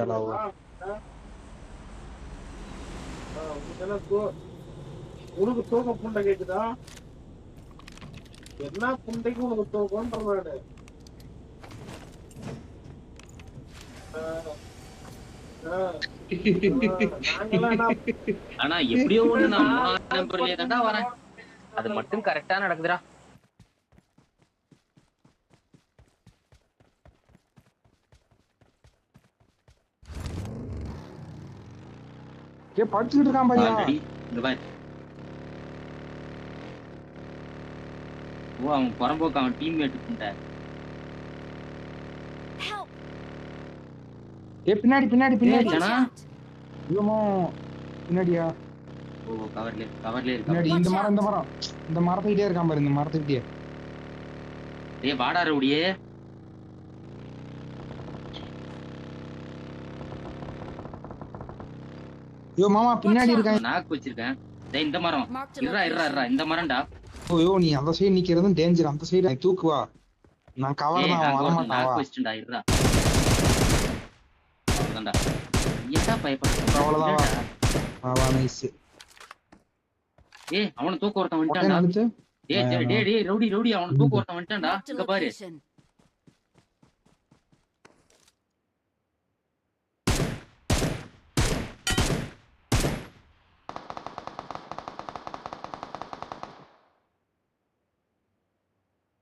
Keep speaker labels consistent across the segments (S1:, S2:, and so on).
S1: மாட்டாளாவோ.
S2: உனக்கு தூக்க புண்டை கேக்குதா? என்ன புண்டைக்கு உனக்கு தூக்கம்ன்ற
S3: ஆனா எப்படியோ ஒண்ணு நான் 3ஆம் நம்பர்லயே தான்டா வரேன். அது மட்டும் கரெக்டா நடக்குதுடா.
S1: படிச்சுக்கிட்டு இருக்கான் பையா.
S3: இங்க பாரு. ஓ அவன் புறம்போக்கு அவன் டீம்மேட் புண்டை.
S1: பின்னாடி பின்னாடி பின்னாடி பின்னாடியா?
S3: ஓ கவர்ல
S1: பின்னாடி
S3: இருக்கா.
S1: இந்த மரத்துக்கிட்டே இருக்கான் பாரு. இந்த மரத்துக்கிட்டே.
S3: டேய் வாடா ரவுடியே.
S1: ஐயோ மாமா பின்னாடி இருக்கான்.
S3: நாக்கு வச்சிருக்கேன். டேய் இந்த மரம். இருடா இந்த மரம்டா.
S1: ஐயோ நீ அந்த சைடு நிக்கிறதும் டேஞ்சர். அந்த சைடு தூக்குவா. நான் கவர் தான் வர மாட்டான்.
S3: நாக்கு வச்சிட்டேன்டா. இருடா. அவ்வளவுதான்டா. ஏன்டா பயப்படுற?
S1: அவ்வளவுதான். வா நைஸ்.
S3: ஏய் அவன தூக்க ஒருத்தன் வந்துட்டான்டா. டேய் ரவுடி அவன தூக்க ஒருத்தன் வந்துட்டான்டா. இங்க பாரு.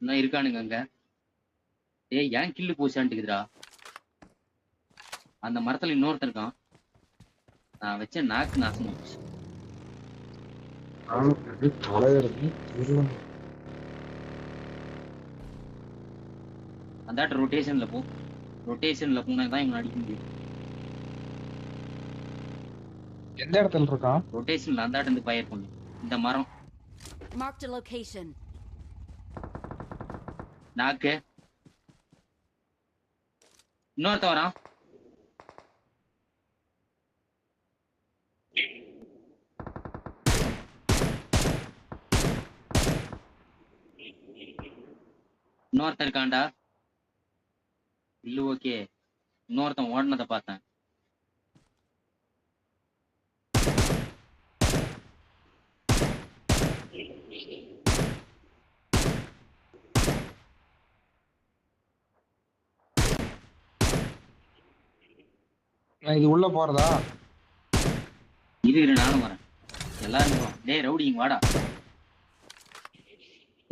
S3: என்ன இருக்கானுங்க அங்க? ஏய் ஏன் கில்லு போச்சான்ட்டுக்குதுடா. அந்த மரத்துல இன்னொருத்தன் இருக்கான். நான் வச்ச நாக்கு நாசமா போச்சு. அந்த ரொட்டேஷன்ல போ. ரொட்டேஷன்ல போனா தான் இவன் அடிக்க முடியும்.
S1: எந்த இடத்துல இருக்கான்?
S3: ரொட்டேஷன்ல அந்த இருந்து ஃபயர் பண்ணு. இந்த மரம்.
S4: Marked a location.
S3: நாக்கு. இன்னொருத்த வரான். இன்னொருத்தன் இருக்கான்டா. இல்ல ஓகே. இன்னொருத்தன் ஓடுனதை பார்த்தேன்.
S1: இது உள்ள போறதா?
S3: இரு நானும் வரேன். எல்லாரும் டேய் ரவுடி இங்க வாடா.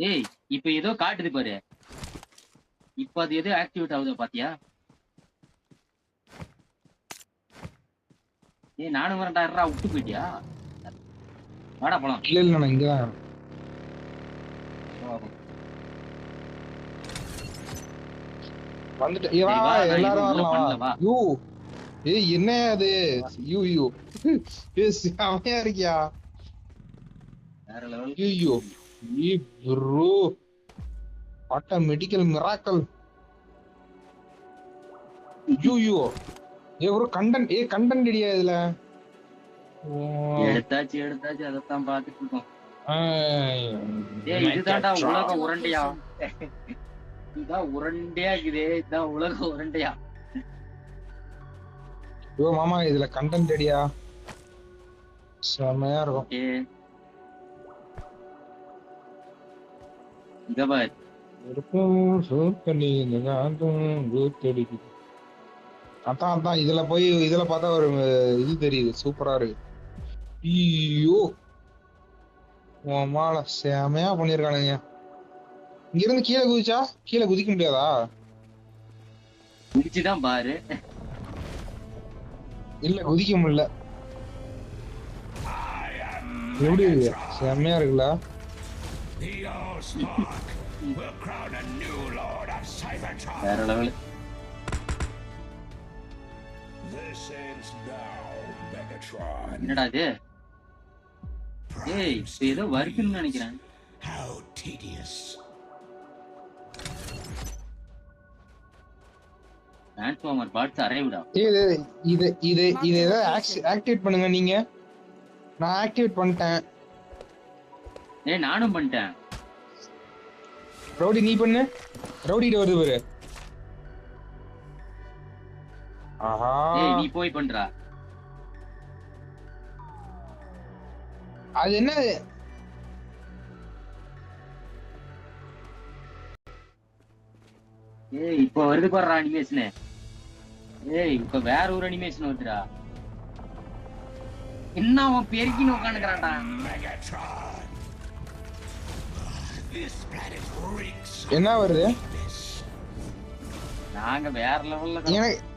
S3: ஏய் இப்ப ஏதோ காட்டுது பாரு. இப்ப அது எதோ ஆக்டிவேட் ஆகுதா பாத்தியா? ஏய் நானும் வரேன்டா. விட்டு போயிட்டியா? வாடா போலாம்.
S1: இல்ல நான் இங்க வந்துட்டு எல்லாரும் வரலாம். யூ ஏய் என்ன அது? யூ செமையா இருக்கியா?
S3: வேற level.
S1: You bro ஆட்டோமேட்டிக்கல் miracle. You ஒரு கண்டென்ட் இடியா இதுல.
S3: எடுத்தாச்சு அதத்தான் பாத்துட்டு இருக்கோம். இதுதான்டா உலக உருண்டையா? இதுதான் உருண்டையா இருக்குதே. இதுதான் உலக உருண்டையா?
S1: ஐயோ மாமா இதுல கண்டென்ட் அடியா செமையா இருக்கும்.
S3: இங்க பாரு.
S1: அதான் இதுல பார்த்தா ஒரு இது தெரியுது. சூப்பரா இருக்கு. ஐயோ மாமா செமையா பண்ணிருக்கானுங்க. இங்க இருந்து கீழே குதிக்க முடியாதா?
S3: குதிச்சுதான் பாரு.
S1: இல்ல குதிக்க முடியல. எப்படி இருக்கு? செம்மையா இருக்குல்ல?
S3: வேற லெவல். என்னடா இது? ஏய் ஏதோ வருக்குன்னு நினைக்கிறேன். டிரான்ஸ்ஃபார்மர் பார்ட்ஸ் அரைவ்டா.
S1: இது ஏதோ ஆக்டிவேட் பண்ணுங்க நீங்க. நான் ஆக்டிவேட் பண்ணிட்டேன்.
S3: ஏய் நானும் பண்ணிட்டேன்.
S1: ரவுடி நீ பண்ணு. ரவுடிட்ட வருது பாரு. ஆஹா
S3: ஏய் நீ போய் பண்றா.
S1: அது என்ன
S3: ஏய் இப்ப வருது பாரு அனிமேஷன். ஏய் இப்ப வேற ஒரு அனிமேஷன் வருதுடா. என்ன அவன் பெருக்கின்னு உட்காந்துக்கிறான்டா.
S1: என்ன வருது
S3: நாங்க வேற லெவல்ல
S1: எனக்கு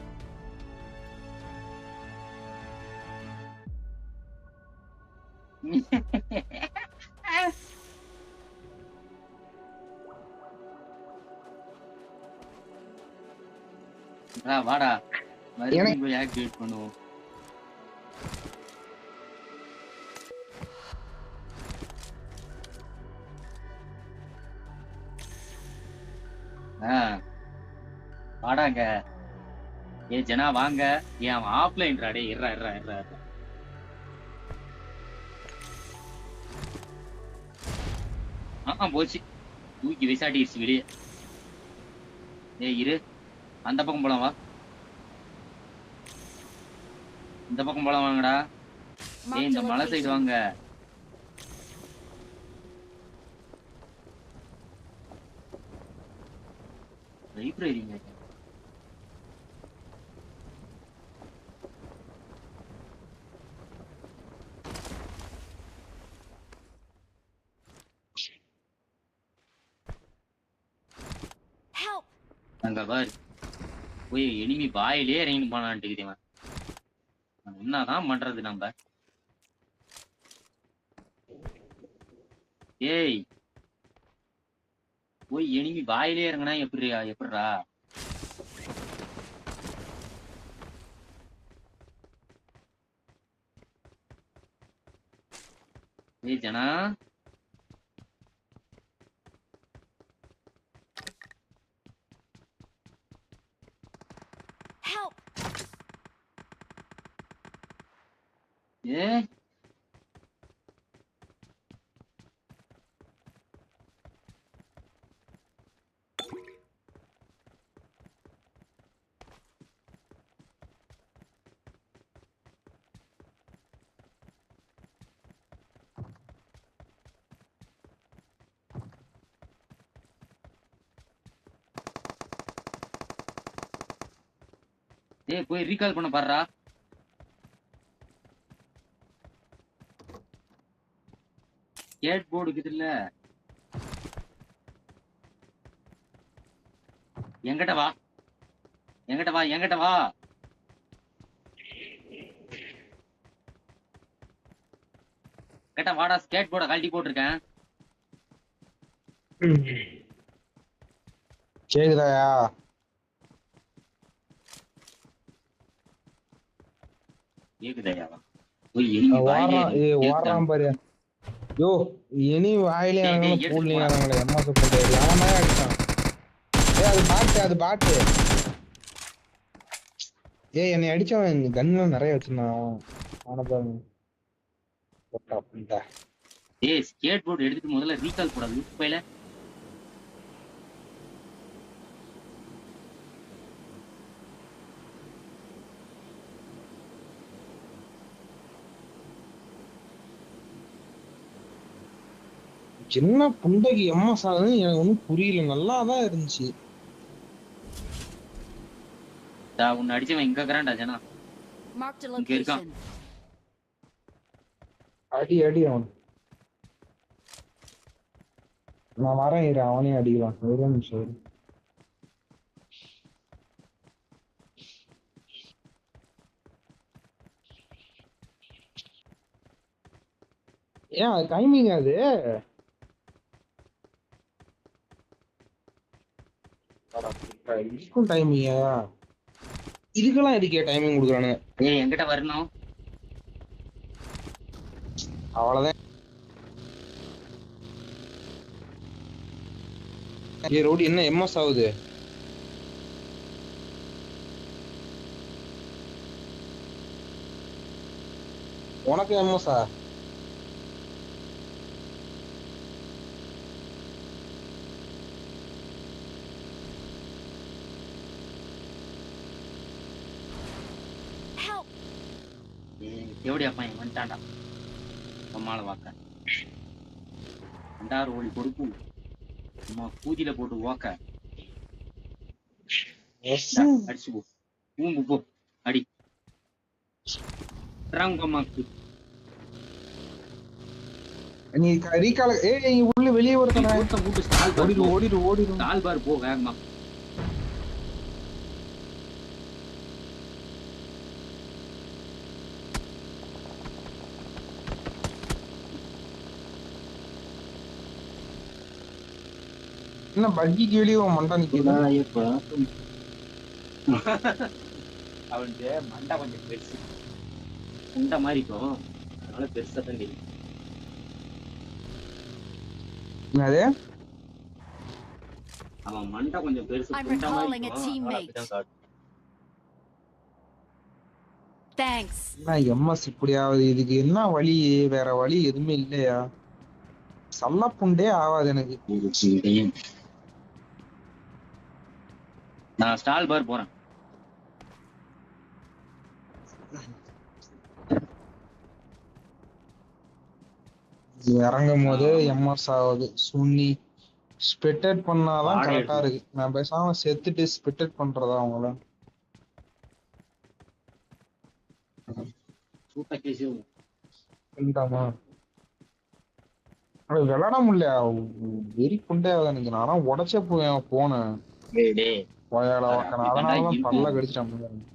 S3: வாடா மறுபடியும் போய் ஆக்டிவேட் பண்ணுவோம். வாடாங்க. ஏ ஜனா வாங்க. ஏன் அவன் ஆஃப்லைன் ராடே. இருறா. போச்சு தூக்கி விசாட்டிடுச்சு வெளியே. ஏய் இரு, அந்த பக்கம் போலாம் வா. இந்த பக்கம் போலாம் வாங்கடா. ஏய் இந்த மலை சைடு வாங்க. லைப்ரரிங்க.
S4: Help!
S3: அங்க பாரு போய் எனிமி பாயிலே இறங்கி போனான்ட்டு இவன். என்னதான் பண்றது நம்ம? ஏய் போய் எனிமி பாயிலே இறங்கினா எப்படிடா? ஏய் ஜனா
S4: Help!
S3: ஏ ஏய் போய் ரீகால் பண்ண பாருடா. கேட் போர்டு இருக்குது இல்ல, எங்கிட்ட வா. வாடா. ஸ்கேட் போர்டை கழட்டி போட்டிருக்கேன்.
S1: கேக்குதாயா?
S3: கேக்குதாயா? போய் எனிமி பாயிலே
S1: ஓடுறான் பாரு. யோ இனி வாயிலே பூல்லையும் எம்மா சொல்றது அவன் தான் அடிச்சான். அது பாட்டு ஏய் என்னை அடிச்சவன் கன்னுலாம் நிறைய வச்சிருந்தான். அவனை பாருங்க.
S3: ஏய் ஸ்கேட் போர்டு எடுத்துட்டு முதல்ல ரீகால் போட லூப் பையில.
S1: என்ன புண்டைக்கு எம்மா சாகுதுன்னு எனக்கு ஒன்றும் புரியல. நல்லாதான் இருந்துச்சு.
S3: உன்னை அடிச்சவன் இங்க இருக்கிறான்டா ஜனா.
S4: Marked a
S3: இங்க இருக்கான்.
S4: location.
S1: அடி அவன். நான் வரேன் இரு, அவனையும் அடிக்கலாம். ஒரு நிமிஷம் இரு. ஏன் அது டைமிங் அது இதுக்கும் டைமிங்கா? இதுக்கெல்லாம் எதுக்கே டைமிங் கொடுக்குறானுங்க?
S3: ஏய் என்கிட்ட வரணும்.
S1: அவ்வளவுதான். ஏ ரோடி என்ன எம்எஸ் ஆகுது? உனக்கு எம்எஸ்ஆ?
S3: எப்படியா பையன் வந்துட்டான்டா அம்மால வாக்க 2 ஓடி கொடுக்கும் அம்மா கூதியில போட்டு ஓக்க அடிச்சு போ பூம்பு போ அடி அம்மாக்கு
S1: நீ ரீகால நீ உள்ள வெளியே ஒருத்தன
S3: ஒருத்தன் கூட்டு ஸ்டால் பார்
S1: ஓடிடு
S3: போ.
S1: ஓடிடு ஓடிடு
S3: ஸ்டால் பார் போ வேகமா
S1: என்ன பக்கிக்கு வெளியே மண்டா நிக்குது
S3: அவனுக்கு மண்டை கொஞ்சம் பெருசு உண்டை மாதிரி இருக்கும் அதனால பெருசா தான் தெரியும்
S1: என்னது
S3: அவன் மண்டை கொஞ்சம் பெருசு
S4: I'm
S3: உண்டை மாதிரி
S4: recalling a
S3: இருக்கும் அதனால
S4: teammate.
S3: அப்படிதான் காட்டும்.
S4: Thanks.
S1: என்ன எம்எஸ் இப்படியாவது இதுக்கு என்ன வழி வேற வழி எதுவுமே இல்லையா சல்லப்புண்டே ஆகாது எனக்கு
S3: நான் ஸ்டால் பார் போறேன்
S1: இறங்கும் போது எம்எஸ் ஆகுது சுன்னி ஸ்பெட்டட் பண்ணாதான்
S3: பாடி
S1: கரெக்டா
S3: எடுத்து.
S1: இருக்கு நான் பேசாம செத்துட்டு ஸ்பெட்டட் பண்றதா அவங்கள
S3: சூப்பா கேசி
S1: பண்ணிட்டாமா அது விளையாட முடியல வெறி புண்டே ஆகுது எனக்கு நானா உடச்சே போனேன்
S3: டேய்
S1: வாயால
S3: அது
S1: வாக்கணும்
S3: அப்படித்தான்டா
S1: அதனாலதான்
S3: இருக்கும்.
S1: பல்ல கடிச்சிட்டேன்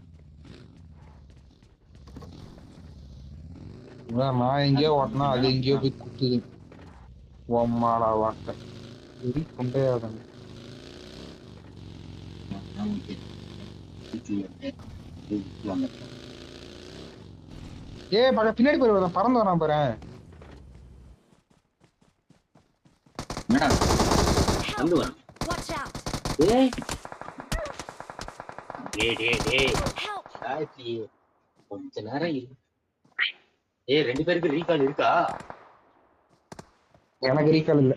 S1: நான் எங்கேயோ ஓட்டினா அது எங்கேயோ போய் குத்துது ஓம்மாடா வாக்க வெறி புண்டே ஆகுது பின்னாடி போய் பறந்து வரான் பாரு
S3: என்னடா வந்து வா
S4: Watch out.
S3: டேய் டேய் டேய்
S4: Help.
S3: ஆச்சி கொஞ்ச நேரம் இரு ஏய் 2 பேருக்கு ரீகால் இருக்கா
S1: எனக்கு ரீகால் இல்ல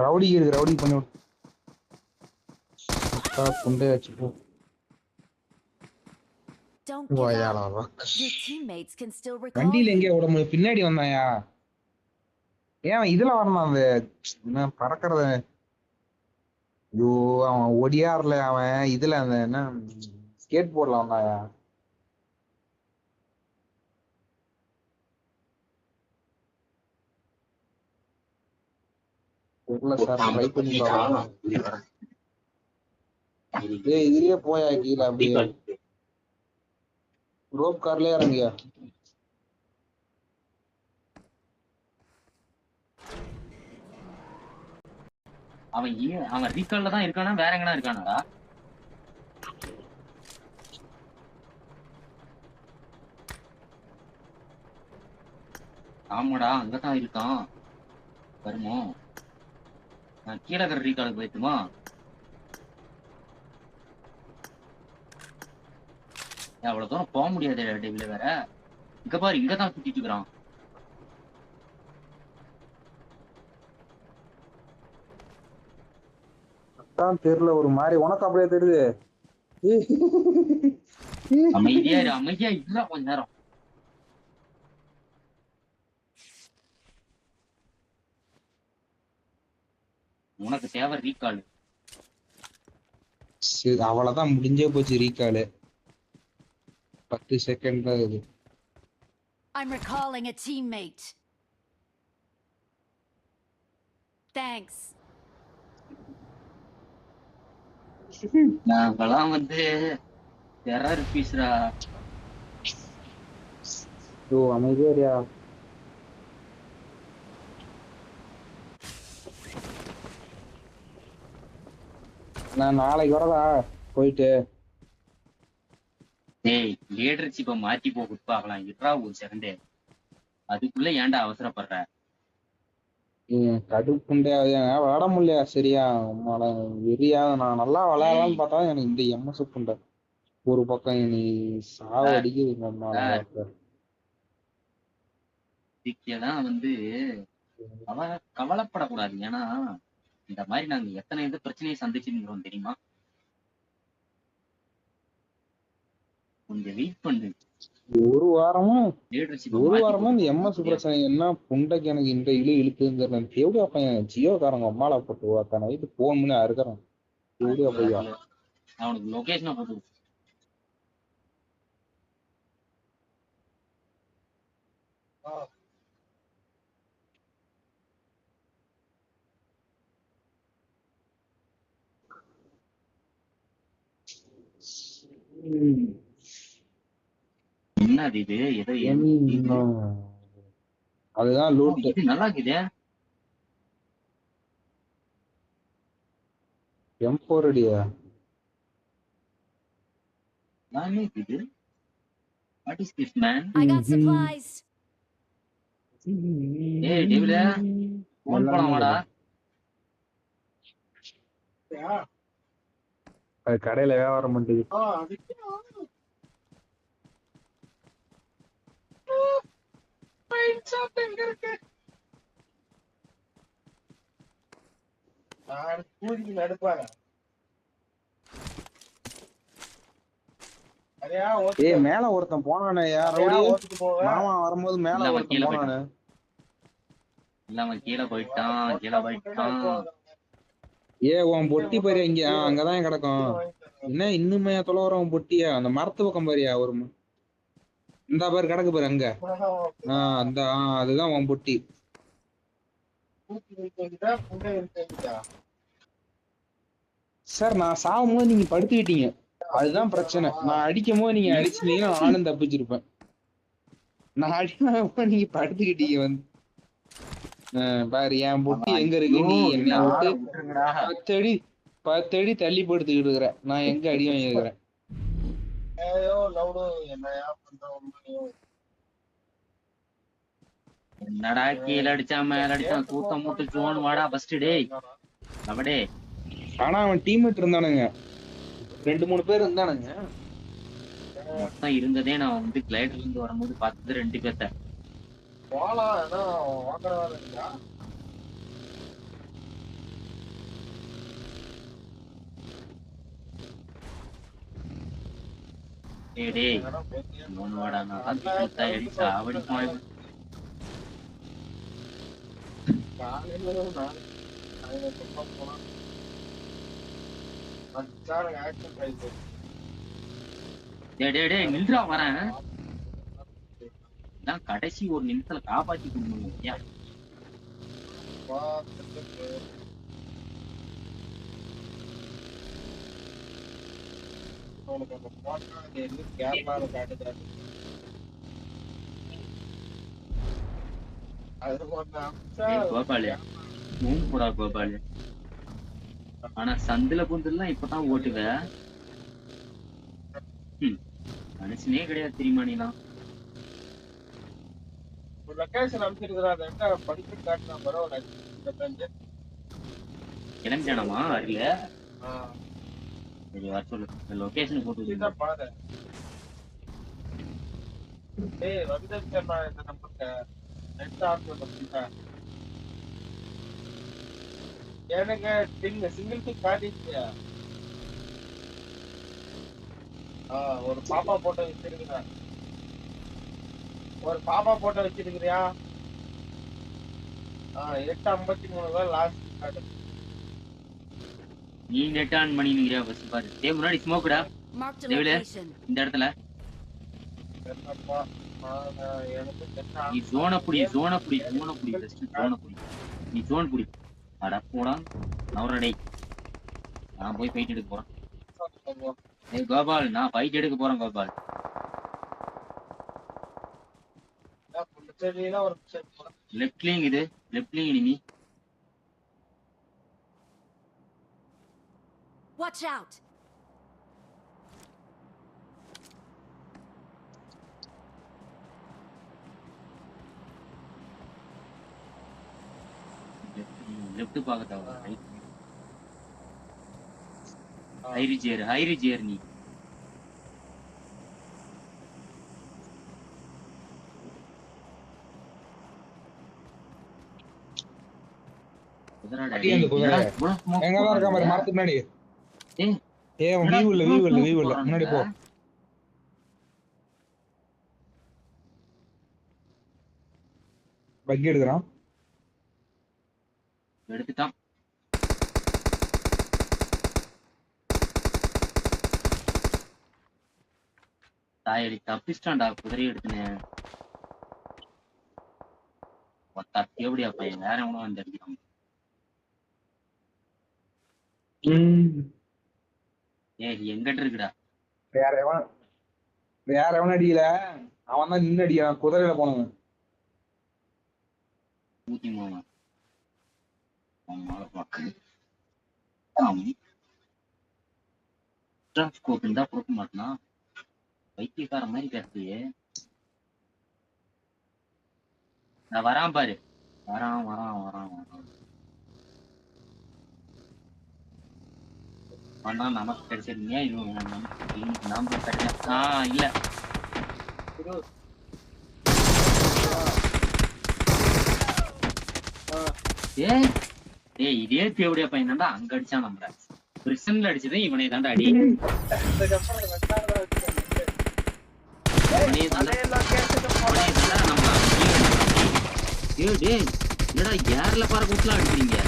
S1: ரவுடி இருக்கு ரவுடி பண்ணி விட்டு புண்டே வச்சு போ
S4: Don't give up.
S1: வாயால வாக்க
S4: Your teammates can still recall
S1: வண்டியில
S4: you.
S1: எங்கேயோ விட முடியும் பின்னாடி வந்தாயா ஏன் இதுல வரணும் அந்த என்ன பறக்கறத ஐயோ அவன் ஒடியார்ல அவன் இதுல அந்த என்ன ஸ்கேட் போர்ட்ல வந்தாயா தெரியல சார் ட்ரை பண்ணி பாக்கலாம் இதுலயே போயா கீழே அப்படியே ரோப் கார்லயே இறங்கியா
S3: அவன் ரீகால்ல தான் இருக்கானா வேற எங்கனா இருக்கானாடா ஆமாடா அங்கதான் இருக்கான் வருமோ நான் கீழே இருக்கிற ரீகாலுக்கு போயிட்டுமா அவ்வளவு தூரம் போக முடியாது டேபிள வேற இங்க பாரு இங்கதான் சுத்திட்டு இருக்கிறான்
S1: அதான் தெரியல ஒரு மாதிரி உனக்கு அப்படியே தெரியுது
S3: அமைதியா இல்ல கொஞ்ச நேரம் உனக்கு தேவை ரீகால்
S1: அவ்வளவுதான் முடிஞ்சே போச்சு ரீகாலு 10 செகண்ட் தான் இது
S4: I'm recalling a teammate. Thanks.
S3: நாங்கெல்லாம் வந்து டெரர் பீஸ்ரா
S1: ஓ அமைதியா நான் நாளைக்கு வரதா போயிட்டு
S3: டேய் லீடர்ஷிப்பை மாத்தி போ குட்பாகலாம் இருறா ஒரு செகண்டே அதுக்குள்ள ஏன்டா அவசரப்படுற
S1: கடுப்புண்டே விளாட முடியலையா சரியா வெறியா நான் நல்லா விளையாடலாம்னு பார்த்தா எனக்கு இந்த எம்எஸ் புண்டை ஒரு பக்கம் நீ சாவு அடிக்குது
S3: இதுக்கெல்லாம் வந்து கவலைப்படக்கூடாது ஏன்னா இந்த மாதிரி நாங்க எத்தனை பிரச்சனையை சந்திச்சுருக்கிறோம் தெரியுமா கொஞ்சம் வெயிட் பண்ணு.
S1: ஒரு வாரமும்
S3: லீடர்ஷிப்
S1: ஒரு
S3: மாத்தி
S1: வாரமா இந்த எம்எஸ்
S3: போட்டு
S1: பிரச்சனை என்ன புண்டைக்கு எனக்கு இந்த இழுக்குதுன்னு தெரியல. எப்படியா பையன் ஜியோக்காரங்க அம்மாலா போட்டு அத்தனை நைட்டு போன் பண்ணி அறுக்கிறேன். எப்படியா பையா
S3: அவனுக்கு லொகேஷனை போட்டு என்னது இது ஏதோ
S1: அதுதான் லூட்.
S3: இது நல்லா இருக்குதே.
S1: M4 அடியா
S3: நானே இது what is this man?
S4: I got supplies.
S3: ஏய் டேவில போன் போலாம் வாடா.
S1: அது கடையில வியாபாரம் பண்ணுது. ஏய் மேல ஒருத்தன் போனானே மாமா வரும்போது மேல ஒருத்தன் போனானே.
S3: இல்லாம கீழே போயிட்டான்.
S1: ஏ உன் பொட்டி பாரு இங்க அங்கதான் கிடக்கும். என்ன இன்னுமே தொலைவர உன் பொட்டியா அந்த மரத்து பக்கம் பாரியா ஒரு இந்த பாரு கிடக்கு பாரு அங்க. அந்த அதுதான் உன் பொட்டி. சார் நான் சாகும் போது நீங்க படுத்துக்கிட்டீங்க, அதுதான் பிரச்சனை. நான் அடிக்கும் போது நீங்க அடிச்சிருந்தீங்கன்னா நானும் தப்பிச்சிருப்பேன். நான் அடிக்கும் நீங்க படுத்துக்கிட்டீங்க வந்து. பாரு என் பொட்டி எங்க இருக்கு, நீ என்ன விட்டு 10 அடி தள்ளி படுத்துக்கிட்டு இருக்கிற, நான் எங்க அடி வாங்கிருக்கிறேன்.
S3: என்னடா கீழே அடிச்சா மேல அடிச்சான் தூக்கம் மூட்டு ஜோன் வாடா ஃபர்ஸ்ட் டேய் அவடே.
S1: ஆனா அவன் டீம்மேட் இருந்தானுங்க, 2-3 பேர் இருந்தானுங்க.
S3: மொத்தம் இருந்ததே நான் வந்து கிளைடர்ல இருந்து வரும்போது பார்த்தது 2 பேர்த்த. டேய் ஜோன் வாடா நான் அடிச்சா அவடிக்குமா. டேய் நில்றா வரேன். கடைசி ஒரு நிமிஷத்துல காப்பாத்தி கொடுங்க. கோபாலு போடா கோபாலு. ஆனா சந்தில புந்தெல்லாம் இப்பதான் ஓட்டுவ. மனுஷனே கிடையாது தெரியுமா நீலாம். கிளம்பிட்டானாமா அருகில? சரி வர சொல்லு, லொகேஷன் போட்டு
S2: எனக்கு சிங்கிள் டிக் காட்டிச்சு. ஒரு பாப்பா போட்டோ வச்சிருக்கிறேன். ஒரு பாப்பா போட்டோ வச்சிருக்கிறியா? 8:53 லாஸ்ட் காட்டு.
S3: நீ நெட் ஆன் பண்ணி நிக்கிறியா ஃபர்ஸ்ட் பாரு. டேய் முன்னாடி ஸ்மோக்டா இந்த இடத்துல. நீ ஜோனை புடி ஃபர்ஸ்ட் ஜோனை புடி. நீ ஜோன் புடி. அட போடா நவரடே. நான் போய் ஃபைட் எடுக்க போறேன். ஏய் கோபால் நான் ஃபைட் எடுக்க போறேன் கோபால். லெஃப்ட்லிங் இது லெஃப்ட்லிங் எனிமி.
S4: Watch out.
S3: லெஃப்ட் பாக்கதா ரைட். ஹைரி ஜேர் நீ.
S1: எங்கதான் இருக்கா மாதிரி மரத்துக்கு முன்னாடி. வியூ இல்ல முன்னாடி போ. பக்கி எடுக்கிறான்.
S3: எடுத்துட்டான். தாயடி தப்பிச்சிட்டான்டா குதிரை எடுத்துனேன். தப்பி எப்படியா பையன் வேற எவனோ வந்து அடிக்கிறான். எங்கிட்ட இருக்குடா.
S1: வேற எவன் அடிக்கல, அவன் தான் நின்று அடிக்கிறான் குதிரையில போனவன்.
S3: ஊத்தி போவான் ஸ்கோப் இருந்தா கொடுக்க மாட்டானா? வைத்தியக்கார மாதிரி பேசுறியே. நான் வரான் பாரு. வரான் ஆனா நமக்கு கிடைச்சிருந்தீங்க. இது நாம கிடைச்சா இல்ல. ஏய் இதே தேவடியா பையன் தான்டா அங்க அடிச்சான். நம்மள பிரிசன்ல அடிச்சதே இவனே தான்டா அடி. என்னடா ஏர்ல பாரு கூட்டலாம் அடிக்கிறீங்க.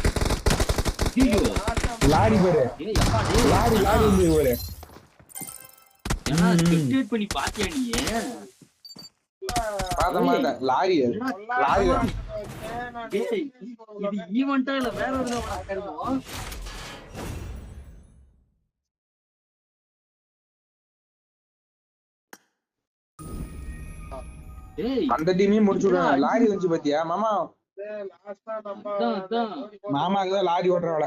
S1: லாரி பாரு, லாரி பாரு.
S3: பண்ணி பாத்தியா நீ?
S1: லாரி
S3: இது ஈவென்ட்டா இல்ல வேற ஒரு
S1: அந்த டீமையும் முடிச்சுடுவேன். லாரி வந்துச்சு பாத்தியா மாமா? மாமாக்குதான் லாரி ஓட்டுறவள.